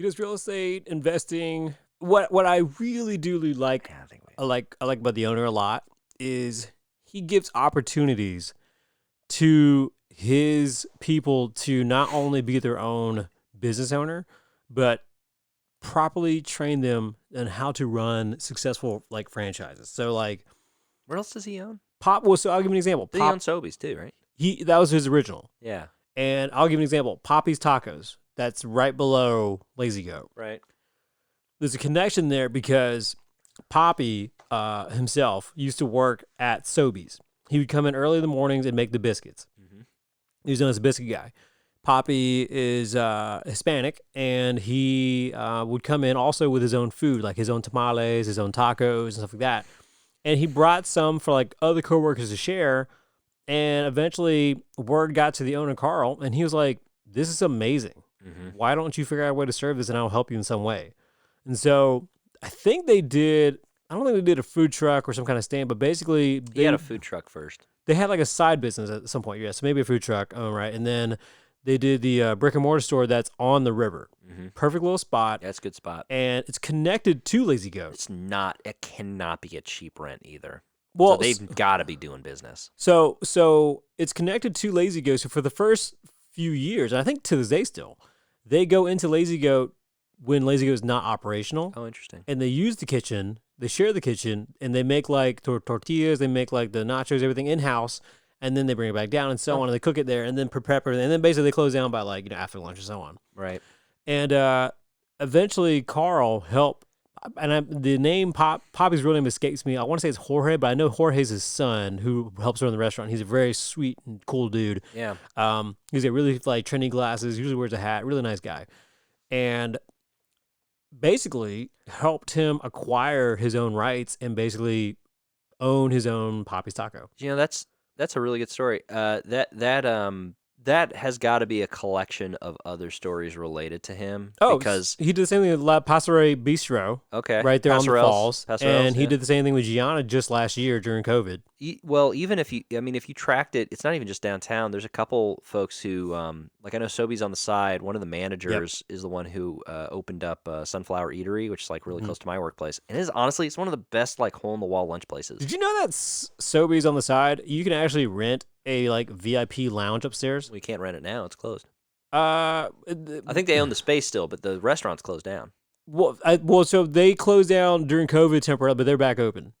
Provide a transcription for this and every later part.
does real estate investing. What I really do like, Yeah, I think I like about the owner a lot is he gives opportunities to his people to not only be their own business owner, but properly train them on how to run successful like franchises. So like Where else does he own? Pop. Well, so I'll give you an example. He owns Sobeys too, right? That was his original, Yeah. and I'll give you an example. Poppy's Tacos. That's right below Lazy Goat. Right. There's a connection there because Poppy himself used to work at Sobeys. He would come in early in the mornings and make the biscuits. Mm-hmm. He was known as a biscuit guy. Poppy is Hispanic, and he would come in also with his own food, like his own tamales, his own tacos, and stuff like that. And he brought some for like other coworkers to share. And eventually, word got to the owner, Carl, and he was like, "This is amazing. Mm-hmm. Why don't you figure out a way to serve this, and I'll help you in some way?" And so I think they did. I don't think they did a food truck or some kind of stand, but basically He had a food truck first. they had like a side business at some point. Yeah, so maybe a food truck, right? And then they did the brick and mortar store that's on the river. Mm-hmm. Perfect little spot. Yeah, that's a good spot. And it's connected to Lazy Goat. It cannot be a cheap rent either. Well, So they've got to be doing business. So it's connected to Lazy Goat. So for the first few years, and I think to this day still, they go into Lazy Goat when Lazy Goat is not operational. Oh, interesting. And they use the kitchen, they share the kitchen, and they make like tortillas, they make like the nachos, everything in-house, and then they bring it back down and so on, and they cook it there, and then prep it, and then basically they close down by like, after lunch and so on. Right. And eventually Carl helped, and the name Poppy's real name escapes me. I want to say it's Jorge, but I know Jorge's his son who helps run the restaurant. He's a very sweet and cool dude. Yeah. He's got really like trendy glasses, usually wears a hat, really nice guy. And basically helped him acquire his own rights and basically own his own Poppy's Taco. You know, that's a really good story. That has got to be a collection of other stories related to him. Because he did the same thing with La Passeray Bistro. Okay. Right there on the Passerelle's, falls. And he did the same thing with Gianna just last year during COVID. Well, even if you tracked it, it's not even just downtown. There's a couple folks who, like I know Sobeys on the side. One of the managers is the one who opened up Sunflower Eatery, which is like really close to my workplace. And it's one of the best like hole in the wall lunch places. Did you know that Sobeys on the side, you can actually rent a like VIP lounge upstairs? We can't rent it now; it's closed. I think they own the space still, but the restaurant's closed down. Well, so they closed down during COVID temporarily, but they're back open.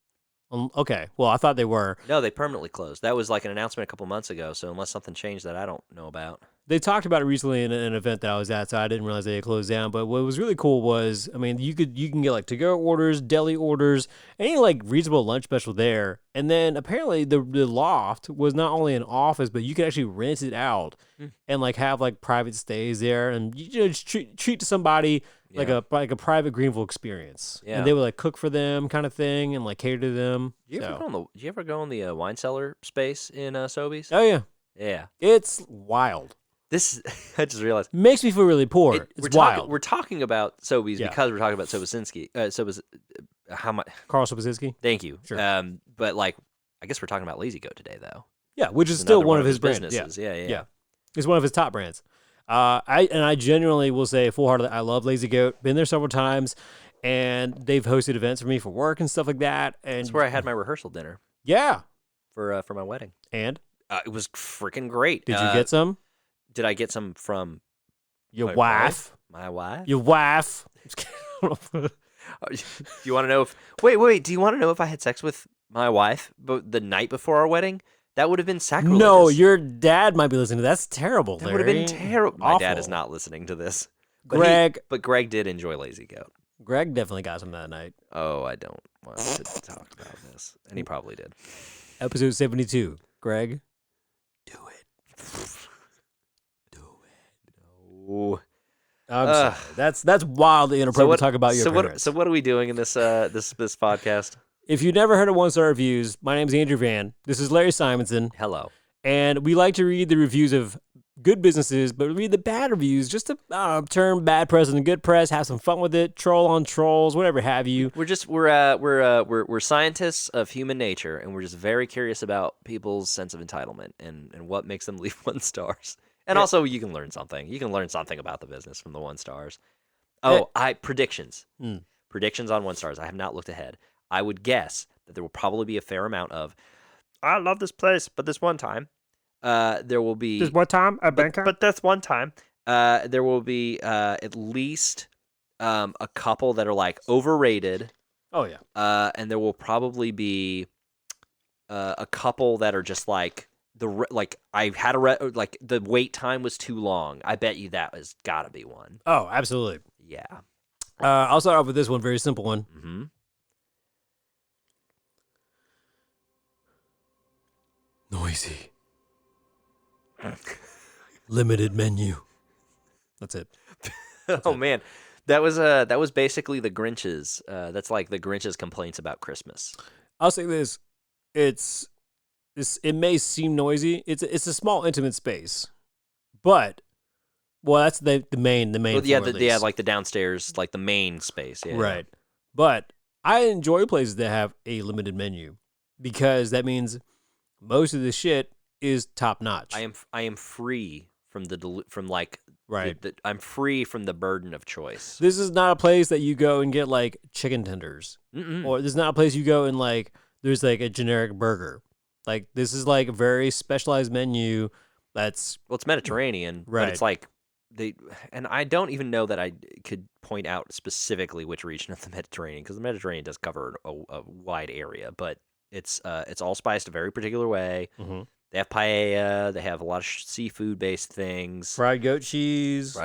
Okay. Well, I thought they were. No, they permanently closed. That was like an announcement a couple months ago. So unless something changed that I don't know about. They talked about it recently in an event that I was at, so I didn't realize they had closed down. But what was really cool was, I mean, you can get like to-go orders, deli orders, any like reasonable lunch special there. And then apparently the loft was not only an office, but you could actually rent it out and like have like private stays there, and you just treat to somebody like a private Greenville experience. Yeah. And they would like cook for them, kind of thing, and like cater to them. Did you ever go in the wine cellar space in Sobeys? Oh yeah. Yeah. It's wild. This I just realized makes me feel really poor. It's wild. We're talking about Sobeys because we're talking about Sobosinski. How much? Carl Sobosinski. Thank you. Sure. But like, I guess we're talking about Lazy Goat today, though. Yeah, which is still one of his businesses. brands. Yeah. It's one of his top brands. I genuinely will say full-heartedly, I love Lazy Goat. Been there several times, and they've hosted events for me for work and stuff like that. And that's where I had my rehearsal dinner. Yeah. For my wedding. And it was freaking great. Did you get some? Did I get some from your wife? My wife? Your wife? You want to know if... Wait. Do you want to know if I had sex with my wife the night before our wedding? That would have been sacrilegious. No, your dad might be listening to that. That's terrible, That would have been terrible. My dad is not listening to this. But Greg did enjoy Lazy Goat. Greg definitely got some that night. Oh, I don't want to talk about this. And he probably did. Episode 72. Greg, do it. No. I'm sorry. That's wildly inappropriate to talk about your parents. So what are we doing in this this podcast? If you've never heard of One Star Reviews, my name's Andrew Van. This is Larry Simonson. Hello. And we like to read the reviews of good businesses, but read the bad reviews just to turn bad press into good press, have some fun with it, troll on trolls, whatever have you. We're scientists of human nature, and we're just very curious about people's sense of entitlement and what makes them leave 1 stars. And also, you can learn something. You can learn something about the business from the 1 stars. Oh, predictions. Mm. Predictions on 1 stars. I have not looked ahead. I would guess that there will probably be a fair amount of, I love this place, but this one time, there will be. Just what time at Bangkok? But that's one time. There will be at least a couple that are like overrated. Oh yeah. And there will probably be a couple that are just like I had like the wait time was too long. I bet you that has got to be one. Oh, absolutely. Yeah. I'll start off with this one, very simple one. Mm-hmm. Noisy. Limited menu. That's it. Oh man, that was basically the Grinch's. That's like the Grinch's complaints about Christmas. I'll say this: it may seem noisy. It's a small, intimate space, but that's the main. Well, yeah, like the downstairs, like the main space. Yeah, right. But I enjoy places that have a limited menu because that means most of the shit is top notch. I am free from right. I'm free from the burden of choice. This is not a place that you go and get like chicken tenders, or this is not a place you go and like there's like a generic burger. Like this is like a very specialized menu. It's Mediterranean, right? But it's like and I don't even know that I could point out specifically which region of the Mediterranean, because the Mediterranean does cover a wide area, but it's all spiced a very particular way. Mm-hmm. They have paella. They have a lot of seafood-based things. Fried goat cheese.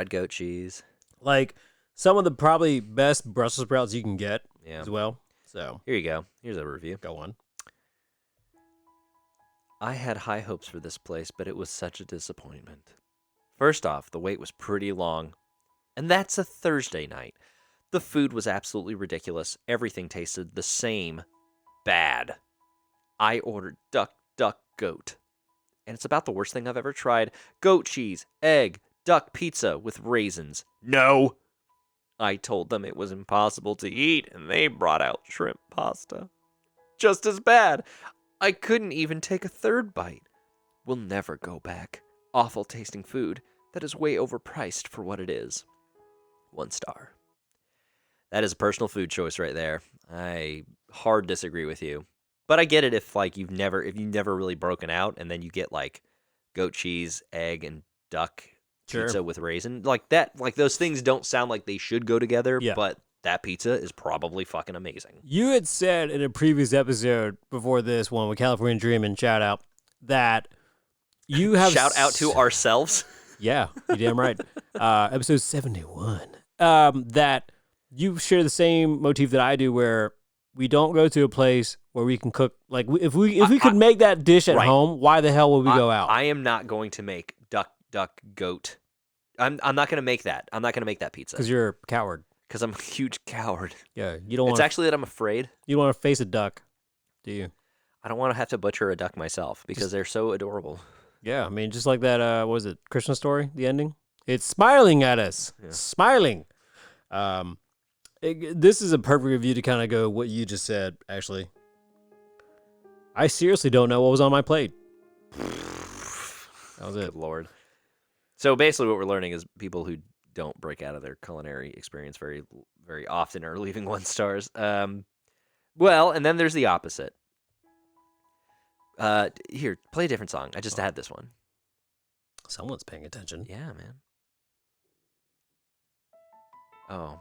Like some of the probably best Brussels sprouts you can get as well. So here you go. Here's a review. Go on. I had high hopes for this place, but it was such a disappointment. First off, the wait was pretty long, and that's a Thursday night. The food was absolutely ridiculous. Everything tasted the same. Bad. I ordered duck, goat. And it's about the worst thing I've ever tried. Goat cheese, egg, duck pizza with raisins. No! I told them it was impossible to eat, and they brought out shrimp pasta. Just as bad. I couldn't even take a third bite. We'll never go back. Awful tasting food that is way overpriced for what it is. 1 star. That is a personal food choice right there. I hard disagree with you. But I get it if you've never really broken out, and then you get like goat cheese, egg, and duck pizza with raisin. Like that, like those things don't sound like they should go together, but that pizza is probably fucking amazing. You had said in a previous episode before this one with California Dreamin', shout out, that you have shout out to ourselves. Yeah, you damn right. Episode 71. That you share the same motif that I do, where we don't go to a place where we can cook. Like if we could make that dish at home, why the hell would we go out? I am not going to make duck, goat. I'm not going to make that. I'm not going to make that pizza. Because you're a coward. Because I'm a huge coward. Yeah, you don't. It's actually that I'm afraid. You don't want to face a duck, do you? I don't want to have to butcher a duck myself because they're so adorable. Yeah, I mean, just like that. What was it, Christmas Story? The ending. It's smiling at us. Yeah. Smiling. This is a perfect review to kind of go what you just said. Actually, I seriously don't know what was on my plate. That was it. Good Lord. So basically, what we're learning is people who don't break out of their culinary experience very, very often are leaving 1 stars. Well, and then there's the opposite. Here, play a different song. I just had this one. Someone's paying attention. Yeah, man. Oh.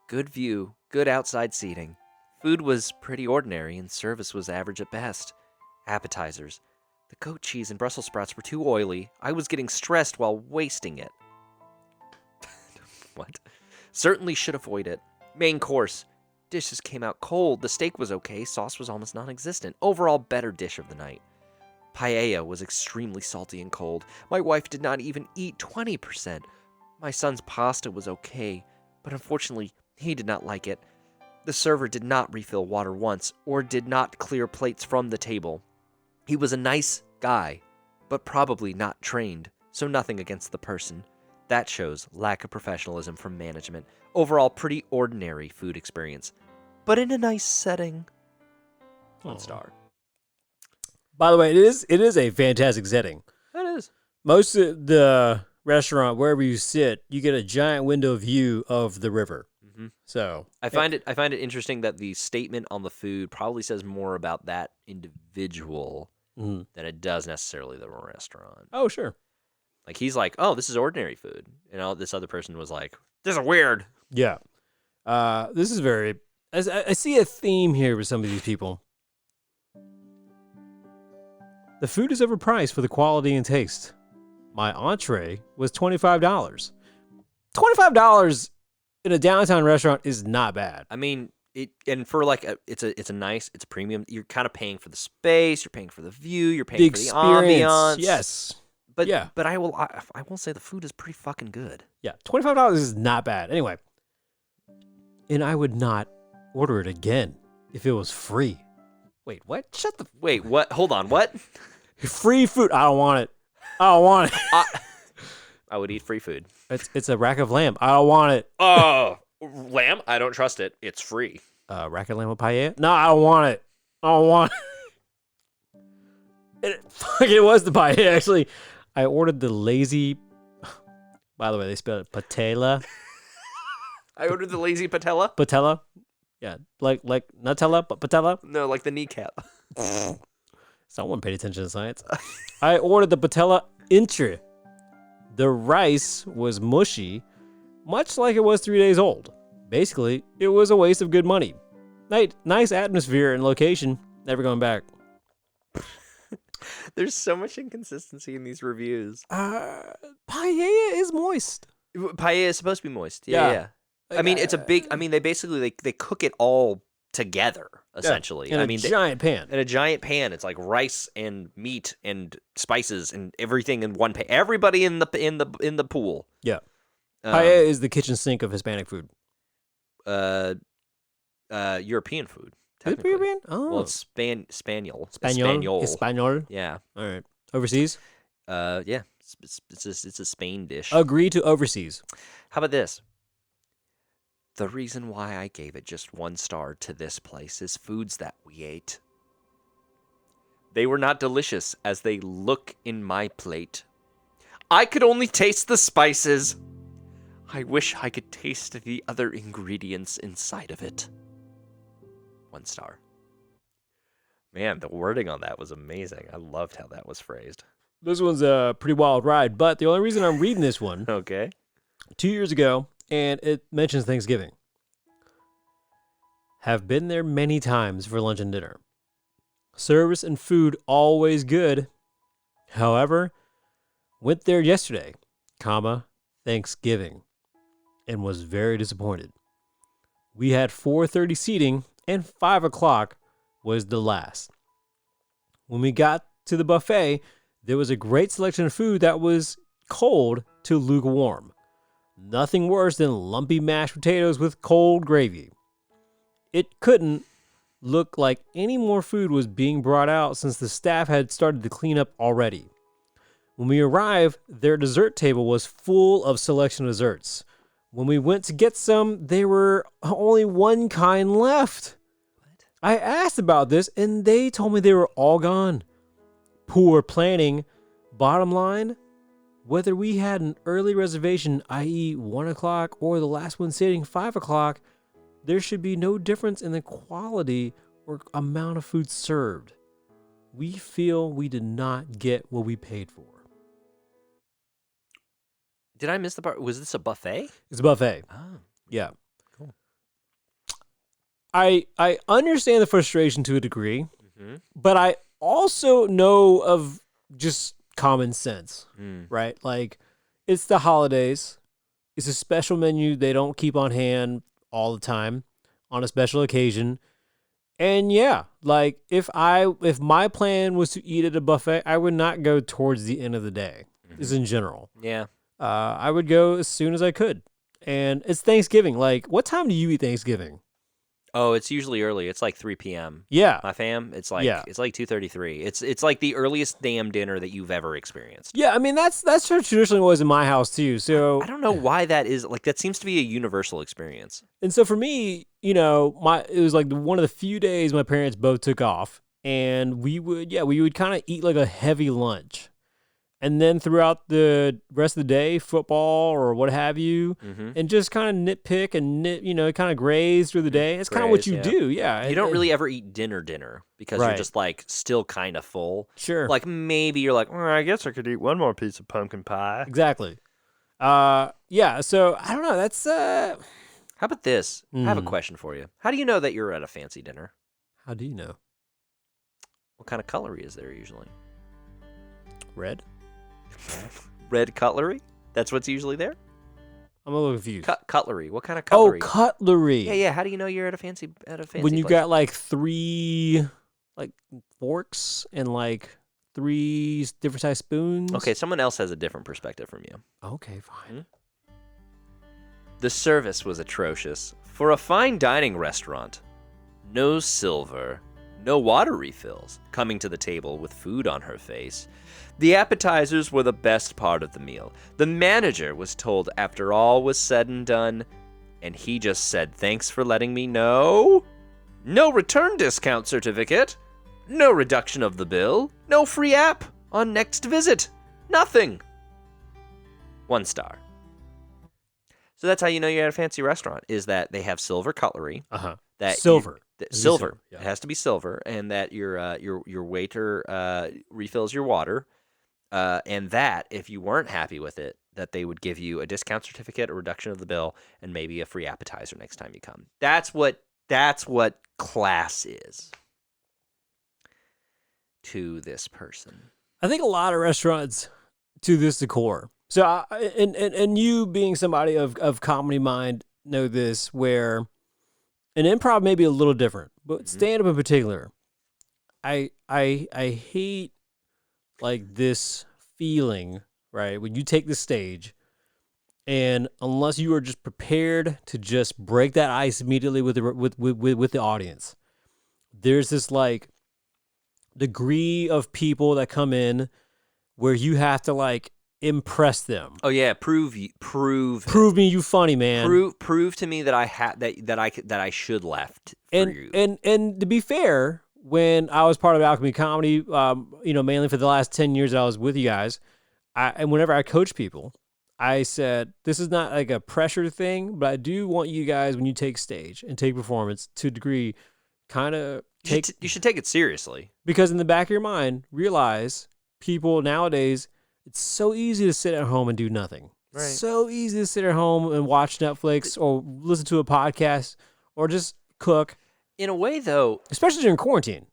Good view, good outside seating. Food was pretty ordinary and service was average at best. Appetizers. The goat cheese and Brussels sprouts were too oily. I was getting stressed while wasting it. What? Certainly should avoid it. Main course. Dishes came out cold. The steak was okay. Sauce was almost non-existent. Overall, better dish of the night. Paella was extremely salty and cold. My wife did not even eat 20%. My son's pasta was okay, but unfortunately, he did not like it. The server did not refill water once, or did not clear plates from the table. He was a nice guy, but probably not trained, so nothing against the person. That shows lack of professionalism from management. Overall, pretty ordinary food experience, but in a nice setting. 1 star. By the way, it is a fantastic setting. It is. Most of the restaurant, wherever you sit, you get a giant window view of the river. Mm-hmm. So I find it interesting that the statement on the food probably says more about that individual Mhm. than it does necessarily the restaurant. Oh, sure. Like he's like, oh, this is ordinary food, and this other person was like, this is weird. Yeah. This is very. I see a theme here with some of these people. The food is overpriced for the quality and taste. My entree was $25. $25 in a downtown restaurant is not bad. I mean, and for like it's a premium. You're kind of paying for the space, you're paying for the view, you're paying for the ambiance. Yes. But yeah. But I will say the food is pretty fucking good. Yeah. $25 is not bad. Anyway. And I would not order it again if it was free. Wait, what? Wait, what? Hold on, what? Free food. I don't want it. I don't want it. I would eat free food. It's a rack of lamb. I don't want it. Oh, lamb? I don't trust it. It's free. Rack of lamb with paella? No, I don't want it. I don't want it. It was the paella, actually. I ordered the lazy... By the way, they spelled it patella. I ordered the lazy patella. Patella? Yeah, like Nutella, but patella? No, like the kneecap. Someone paid attention to science. I ordered the patella intre. The rice was mushy, much like it was 3 days old. Basically, it was a waste of good money. Nice atmosphere and location. Never going back. There's so much inconsistency in these reviews. Paella is moist. Paella is supposed to be moist. Yeah. I mean, it's a big. I mean, they basically they cook it all together essentially. In a giant pan. In a giant pan, it's like rice and meat and spices and everything in one pan. Everybody in the pool. Yeah. Paella is the kitchen sink of Hispanic food. European food. Is it European? Oh. Well, it's Spaniel. Espanol. Yeah. All right. Overseas? Yeah. It's a Spain dish. Agree to overseas. How about this? The reason why I gave it just 1 star to this place is foods that we ate. They were not delicious as they look in my plate. I could only taste the spices. I wish I could taste the other ingredients inside of it. 1 star. Man, the wording on that was amazing. I loved how that was phrased. This one's a pretty wild ride, but the only reason I'm reading this one, okay, 2 years ago, and it mentions Thanksgiving. Have been there many times for lunch and dinner. Service and food always good. However, went there yesterday, Thanksgiving, and was very disappointed. We had 4:30 seating, and 5 o'clock was the last. When we got to the buffet, there was a great selection of food that was cold to lukewarm. Nothing worse than lumpy mashed potatoes with cold gravy. It couldn't look like any more food was being brought out since the staff had started to clean up already. When we arrived, their dessert table was full of selection of desserts. When we went to get some, there were only one kind left. What? I asked about this, and they told me they were all gone. Poor planning. Bottom line, whether we had an early reservation, i.e. 1 o'clock, or the last one sitting 5 o'clock, there should be no difference in the quality or amount of food served. We feel we did not get what we paid for. Did I miss the part? Was this a buffet? It's a buffet. Oh, Yeah. cool. I understand the frustration to a degree, Mm-hmm. but I also know of just common sense, Mm. right? Like, it's the holidays. It's a special menu they don't keep on hand all the time on a special occasion. And yeah, like if my plan was to eat at a buffet, I would not go towards the end of the day. Just in general. Yeah. I would go as soon as I could. And it's Thanksgiving. Like, what time do you eat Thanksgiving? Oh, it's usually early. It's like 3 p.m. Yeah. My fam, it's like Yeah. it's like 2:33. It's like the earliest damn dinner that you've ever experienced. Yeah, I mean that's traditionally was in my house too. So I don't know why that is. Like that seems to be a universal experience. and so for me, it was like one of the few days my parents both took off, and we would kind of eat like a heavy lunch. and then throughout the rest of the day, football or what have you, and just kind of nitpick and kind of graze through the day. It's kind of what you do, yeah. You don't really ever eat dinner because you're just like still kind of full. Sure. Like maybe you're like, I guess I could eat one more piece of pumpkin pie. Exactly. Yeah. So I don't know. That's How about this? I have a question for you. How do you know that you're at a fancy dinner? How do you know? What kind of cutlery is there usually? Red. Red cutlery? That's what's usually there? I'm a little confused. Cutlery. What kind of cutlery? Oh, cutlery. Yeah. How do you know you're at a fancy when you place? got like 3 like forks and like 3 different size spoons? Okay, someone else has a different perspective from you. Okay, fine. The service was atrocious. For a fine dining restaurant, no silver, no water refills, coming to the table with food on her face. The appetizers were the best part of the meal. The manager was told after all was said and done, and he just said, "Thanks for letting me know." No return discount certificate. No reduction of the bill. No free app on next visit. Nothing. 1 star. So that's how you know you're at a fancy restaurant, is that they have silver cutlery. That silver. Silver. Yeah. It has to be silver, and that your waiter refills your water, and that if you weren't happy with it, that they would give you a discount certificate, a reduction of the bill, and maybe a free appetizer next time you come. That's what class is to this person. I think a lot of restaurants to this decor. So, and you being somebody of comedy mind know this, where an improv may be a little different, but stand-up in particular, I hate like this feeling, right? When you take the stage, and unless you are just prepared to just break that ice immediately with the audience, there's this like degree of people that come in where you have to like impress them. Oh yeah, prove me you funny, man. Prove to me that I should laugh for you. And to be fair, when I was part of Alchemy Comedy, mainly for the last 10 years that I was with you guys, and whenever I coach people, I said, this is not like a pressure thing, but I do want you guys, when you take stage and take performance, to a degree, kind of you should take it seriously. Because in the back of your mind, realize people nowadays, it's so easy to sit at home and do nothing. Right. So easy to sit at home and watch Netflix or listen to a podcast or just cook. In a way, though, especially during quarantine,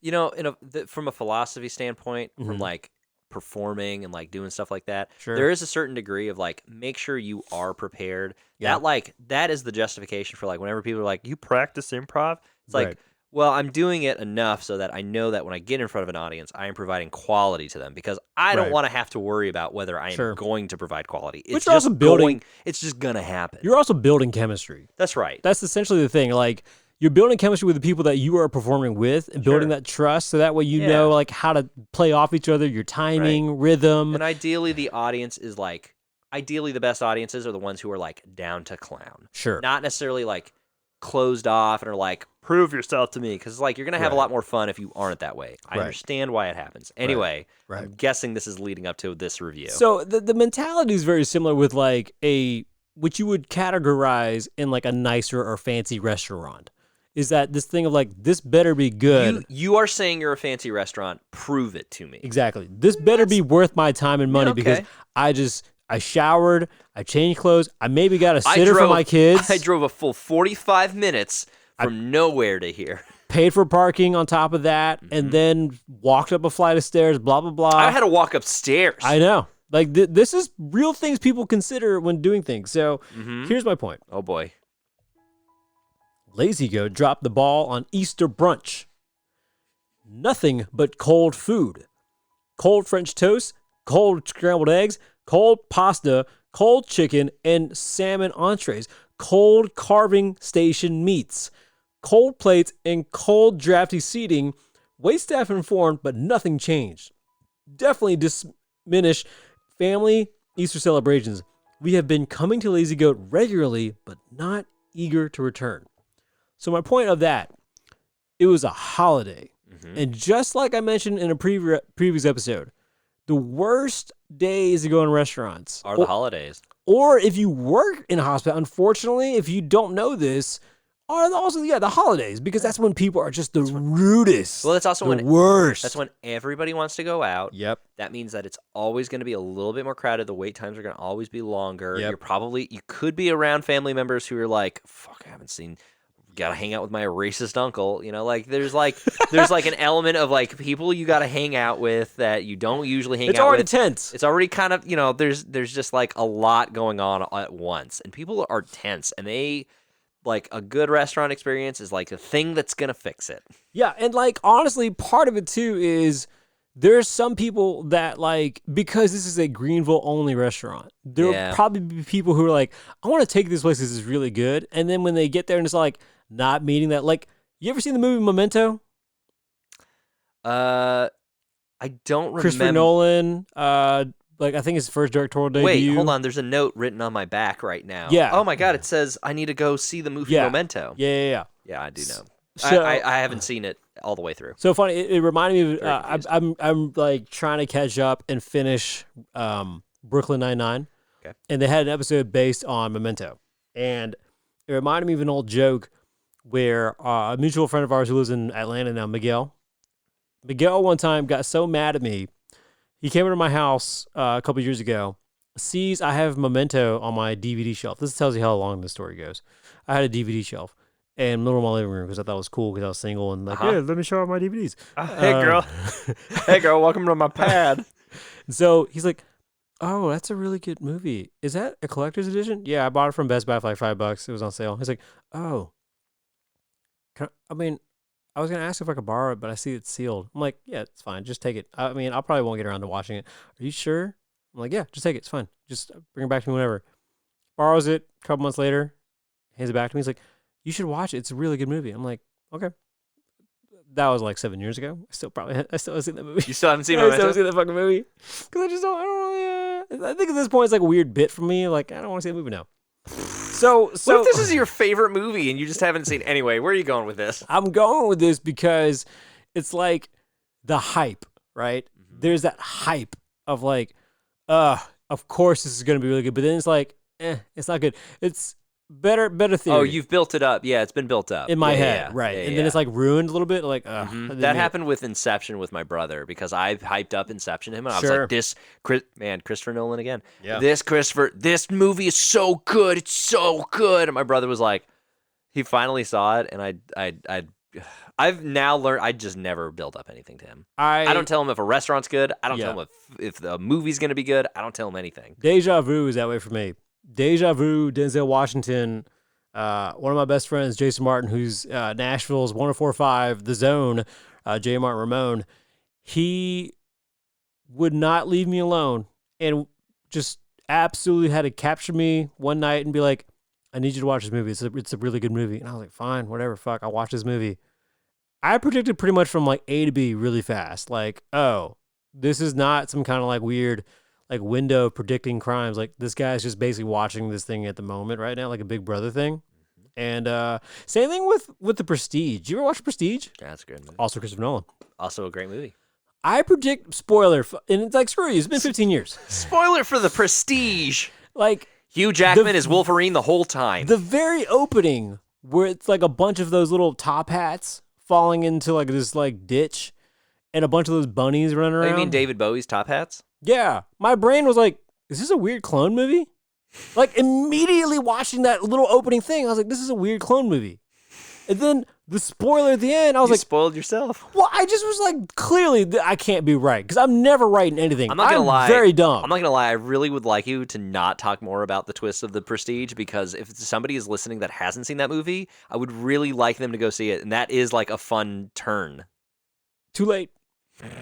from a philosophy standpoint, from like performing and like doing stuff like that, sure, there is a certain degree of like, make sure you are prepared. Yeah. That is the justification for like whenever people are like, you practice improv. It's like, well, I'm doing it enough so that I know that when I get in front of an audience, I am providing quality to them, because I don't want to have to worry about whether I am going to provide quality. It's you're also building. It's just gonna happen. You're also building chemistry. That's right. That's essentially the thing. Like, you're building chemistry with the people that you are performing with, and building that trust, so that way you know like how to play off each other, your timing, rhythm. And ideally, the audience is like, the best audiences are the ones who are like down to clown. Sure. Not necessarily like closed off and are like, prove yourself to me, because like you're gonna have a lot more fun if you aren't that way. I understand why it happens. Anyway, I'm guessing this is leading up to this review. So the mentality is very similar with like what you would categorize in like a nicer or fancy restaurant. Is that this thing of like, this better be good. You are saying you're a fancy restaurant. Prove it to me. Exactly. This better be worth my time and money, because I showered, I changed clothes, I maybe got a sitter for my kids. I drove a full 45 minutes from nowhere to here. Paid for parking on top of that, and then walked up a flight of stairs, blah, blah, blah. I had to walk upstairs. I know. Like, this is real things people consider when doing things. So here's my point. Oh, boy. Lazy Goat dropped the ball on Easter brunch. Nothing but cold food. Cold French toast, cold scrambled eggs, cold pasta, cold chicken, and salmon entrees. Cold carving station meats. Cold plates and cold drafty seating. Waitstaff informed, but nothing changed. Definitely diminish family Easter celebrations. We have been coming to Lazy Goat regularly, but not eager to return. So my point of that, it was a holiday. And just like I mentioned in a previous episode, the worst days to go in restaurants Are the holidays. or if you work in a hospital, unfortunately, if you don't know this, are also the holidays, because that's when people are just the rudest. Well, that's also the worst. That's when everybody wants to go out. Yep. That means that it's always going to be a little bit more crowded. The wait times are going to always be longer. Yep. You could be around family members who are like, fuck, I haven't seen, gotta hang out with my racist uncle. You know, like there's like an element of like people you gotta hang out with that you don't usually hang out with. It's already tense. It's already kind of, there's just like a lot going on at once, and people are tense, and they like a good restaurant experience is like the thing that's gonna fix it. Yeah, and like honestly, part of it too is there's some people that like, because this is a Greenville only restaurant, there'll probably be people who are like, I want to take this place, this is really good, and then when they get there and it's like not meeting that. Like, you ever seen the movie Memento? I don't remember. Christopher Nolan, like I think his first directorial debut. Wait, hold on. There's a note written on my back right now. Yeah. Oh my God, it says I need to go see the movie Memento. Yeah. Yeah, I do know. So, I haven't seen it all the way through. So funny. It reminded me of I'm like trying to catch up and finish Brooklyn Nine-Nine. Okay. And they had an episode based on Memento, and it reminded me of an old joke where a mutual friend of ours who lives in Atlanta now, Miguel one time got so mad at me. He came into my house a couple years ago, sees I have Memento on my DVD shelf. This tells you how long the story goes. I had a DVD shelf in the middle of my living room because I thought it was cool because I was single and like, yeah, let me show off my DVDs. Hey girl, welcome to my pad. So he's like, oh, that's a really good movie. Is that a collector's edition? Yeah, I bought it from Best Buy for like $5. It was on sale. He's like, oh, I was going to ask if I could borrow it, but I see it's sealed. I'm like, yeah, it's fine. Just take it. I mean, I'll probably won't get around to watching it. Are you sure? I'm like, yeah, just take it. It's fine. Just bring it back to me whenever. Borrows it a couple months later, hands it back to me. He's like, you should watch it. It's a really good movie. I'm like, okay. That was like 7 years ago. I still haven't seen that movie. You still haven't seen Memento? I Memento? still haven't seen that fucking movie. Because I don't really, I think at this point it's like a weird bit for me. Like, I don't want to see the movie now. So what if this is your favorite movie and you just haven't seen? Anyway, where are you going with this? I'm going with this because it's like the hype, right? Mm-hmm. There's that hype of like, of course this is going to be really good. But then it's like, it's not good. It's better theory. Oh, you've built it up. Yeah, it's been built up. In my head, right. And then it's like ruined a little bit. Like, that happened with Inception with my brother because I hyped up Inception to him. And I was like, Christopher Nolan again. Yeah. This movie is so good. It's so good. And my brother was like, he finally saw it. And I've now learned, I just never build up anything to him. I don't tell him if a restaurant's good. I don't tell him if the movie's going to be good. I don't tell him anything. Deja Vu is that way for me. Deja Vu, Denzel Washington, one of my best friends, Jason Martin, who's Nashville's 104.5, The Zone, J. Martin Ramone, he would not leave me alone and just absolutely had to capture me one night and be like, I need you to watch this movie. It's a really good movie. And I was like, fine, whatever, fuck, I'll watch this movie. I predicted pretty much from like A to B really fast. Like, oh, this is not some kind of like weird like window of predicting crimes. Like this guy's just basically watching this thing at the moment right now, like a Big Brother thing. And same thing with The Prestige. You ever watch Prestige? Yeah, that's a great movie. Also Christopher Nolan. Also a great movie. I predict, spoiler, and it's like, screw you, it's been 15 years. Spoiler for The Prestige. Like Hugh Jackman is Wolverine the whole time. The very opening where it's like a bunch of those little top hats falling into like this like ditch and a bunch of those bunnies running around. Oh, you mean David Bowie's Top Hats? Yeah. My brain was like, is this a weird clone movie? Like immediately watching that little opening thing, I was like, this is a weird clone movie. And then the spoiler at the end, I was like, spoiled yourself. Well, I just was like, clearly I can't be right because I'm never right in anything. I'm not gonna lie. Very dumb. I'm not gonna lie. I really would like you to not talk more about the twist of The Prestige because if somebody is listening that hasn't seen that movie, I would really like them to go see it, and that is like a fun turn. Too late.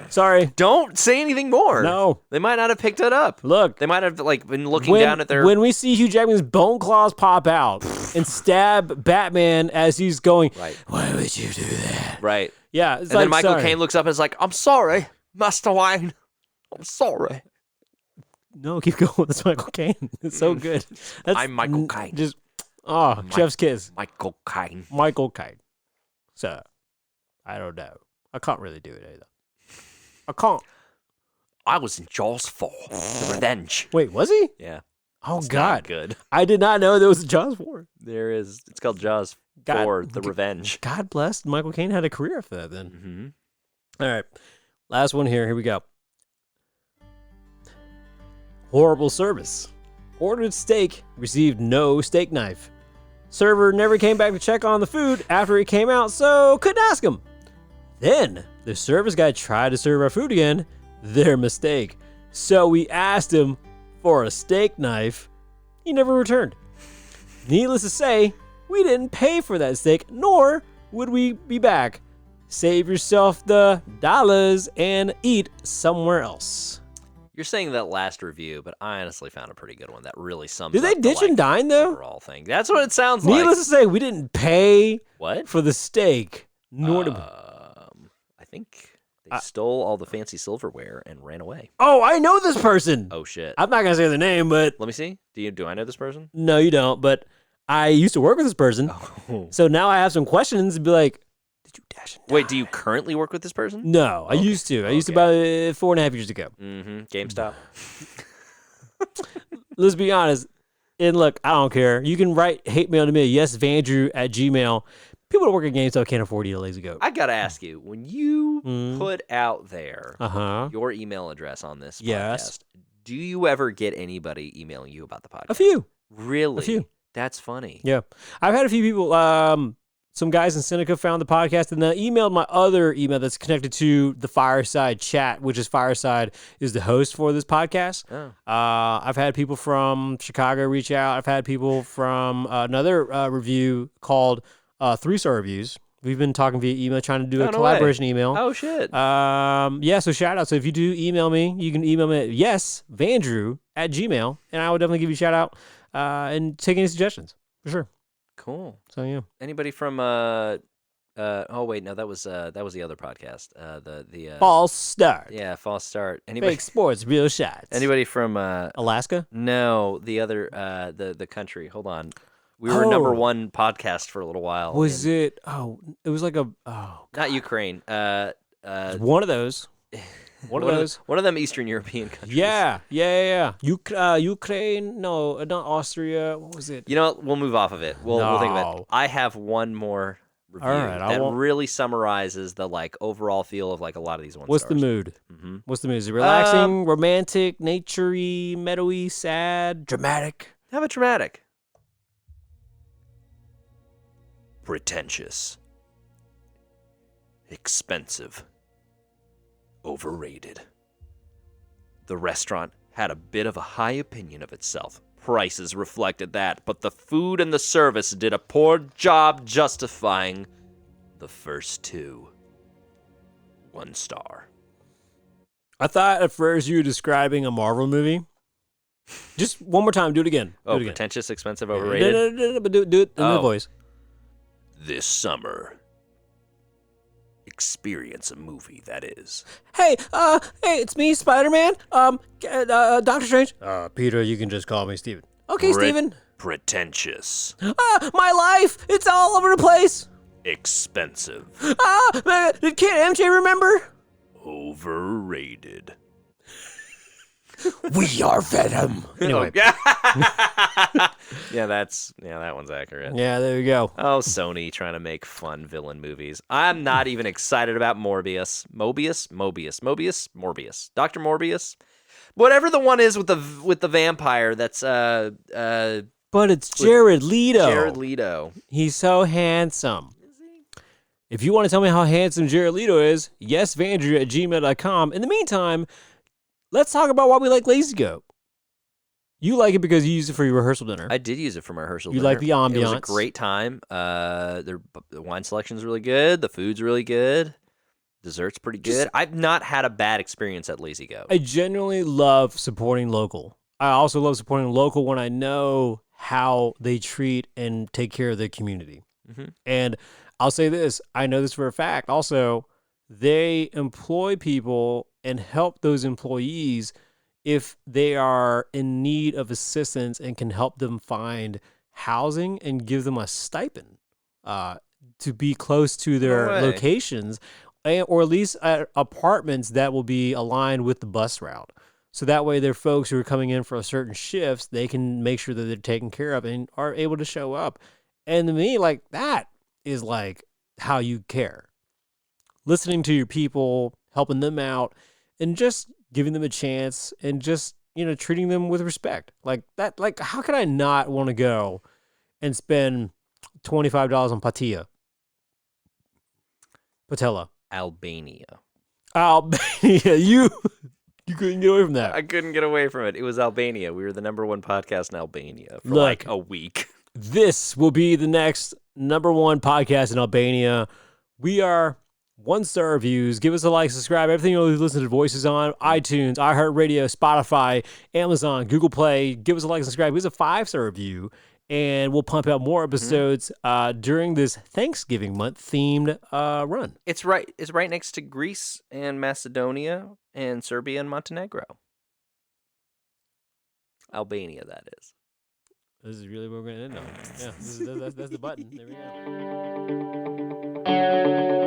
Sorry. Don't say anything more. No. They might not have picked it up. Look. They might have like been looking down at their... When we see Hugh Jackman's bone claws pop out and stab Batman as he's going, right. Why would you do that? Right. Yeah. And then Michael Caine looks up and is like, I'm sorry, Master Wayne. I'm sorry. No, keep going. That's Michael Caine. It's so good. I'm Michael Caine. Just, chef's kiss. Michael Caine. Michael Caine. So, I don't know. I can't really do it either. I can't. I was in Jaws 4, The Revenge. Wait, was he? Yeah. Oh, It's God. not good. I did not know there was a Jaws 4. There is. It's called Jaws 4, The Revenge. God bless. Michael Caine had a career after that then. Mm-hmm. All right. Last one here. Here we go. Horrible service. Ordered steak, received no steak knife. Server never came back to check on the food after it came out, so couldn't ask him. Then the service guy tried to serve our food again. Their mistake. So we asked him for a steak knife. He never returned. Needless to say, we didn't pay for that steak, nor would we be back. Save yourself the dollars and eat somewhere else. You're saying that last review, but I honestly found a pretty good one that really sums Did up they ditch the, and dine, though? overall thing. That's what it sounds like. Needless to say, we didn't pay What? for the steak, nor did we. I think they stole all the fancy silverware and ran away. Oh, I know this person. Oh, shit. I'm not going to say their name, but Let me see. Do I know this person? no, you don't. But I used to work with this person. Oh. So now I have some questions and be like, did you dash and Wait, dine? do you currently work with this person? No, I used to. I used to about 4.5 years ago. Mm-hmm. GameStop. Let's be honest. And look, I don't care. You can write hate mail to me, yesvandrew@gmail. People that work at GameStop can't afford to eat a lazy goat. I gotta ask you, when you put out there Uh-huh. your email address on this Yes. podcast, do you ever get anybody emailing you about the podcast? A few. Really? A few. That's funny. Yeah. I've had a few people, some guys in Seneca found the podcast and then emailed my other email that's connected to the Fireside chat, which is Fireside is the host for this podcast. Oh. I've had people from Chicago reach out. I've had people from another review called 3-Star Reviews. We've been talking via email, trying to do a Oh, no collaboration email. Oh, shit. Yeah, so shout out. So if you do email me, you can email me at yesvandrew@gmail, and I will definitely give you a shout out and take any suggestions for sure. Cool. So yeah. Anybody from oh wait, no, that was the other podcast. The False start. Yeah, false start. Anybody Fake sports, real shots. anybody from Alaska? no, the other the country. Hold on. We were number Oh. one podcast for a little while. Was in- it? Oh, it was like a. not Ukraine. One of those. One of those. One of them Eastern European countries. Yeah. Ukraine. No, not Austria. What was it? You know what? We'll move off of it. We'll think of No. it. I have one more review All right, I that won't- really summarizes the overall feel of a lot of these ones. What's the mood? Mm-hmm. What's the mood? Is it relaxing, romantic, naturey, meadowy, sad, dramatic? Have a dramatic. Pretentious. Expensive. Overrated. The restaurant had a bit of a high opinion of itself. Prices reflected that, but the food and the service did a poor job justifying the first two. 1 star. I thought at first you were describing a Marvel movie. Just one more time. Do it again. Oh, do it again. pretentious, expensive, overrated. No, but do it in the Oh. voice. This summer. Experience a movie that is. Hey, it's me, Spider-Man. Doctor Strange. Peter, you can just call me Steven. Okay, Steven. Pretentious. My life, it's all over the place. Expensive. Can't MJ remember? Overrated. We are Venom. Anyway. yeah, that one's accurate. Yeah, there you go. Oh, Sony trying to make fun villain movies. I'm not even excited about Morbius. Mobius? Morbius. Dr. Morbius? Whatever the one is with the vampire that's But it's Jared Leto. Jared Leto. He's so handsome. If you want to tell me how handsome Jared Leto is, yesvandrew@gmail.com. In the meantime, let's talk about why we like Lazy Goat. You like it because you used it for your rehearsal dinner. I did use it for my rehearsal You dinner. like the ambiance. It was a great time. The wine selection's really good. The food's really good. Dessert's pretty good. I've not had a bad experience at Lazy Goat. I genuinely love supporting local. I also love supporting local when I know how they treat and take care of their community. Mm-hmm. And I'll say this, I know this for a fact. Also, they employ people and help those employees if they are in need of assistance and can help them find housing and give them a stipend to be close to their No way. locations. or at least apartments that will be aligned with the bus route. So that way, their folks who are coming in for a certain shifts, they can make sure that they're taken care of and are able to show up. And to me, like that is like how you care. Listening to your people, helping them out, and just giving them a chance and just, treating them with respect. Like that, like how could I not want to go and spend $25 on patella? Albania. Albania, you couldn't get away from that. I couldn't get away from it. It was Albania. We were the #1 podcast in Albania for Look, like a week. This will be the next #1 podcast in Albania. We are 1-star reviews. Give us a like, subscribe. Everything you listen to Voices on iTunes, iHeartRadio, Spotify, Amazon, Google Play. Give us a like, subscribe. Give us a 5-star review, and we'll pump out more episodes during this Thanksgiving month themed run. It's right next to Greece and Macedonia and Serbia and Montenegro. Albania, that is. This is really what we're going to end on. Yeah, that's the button. There we go.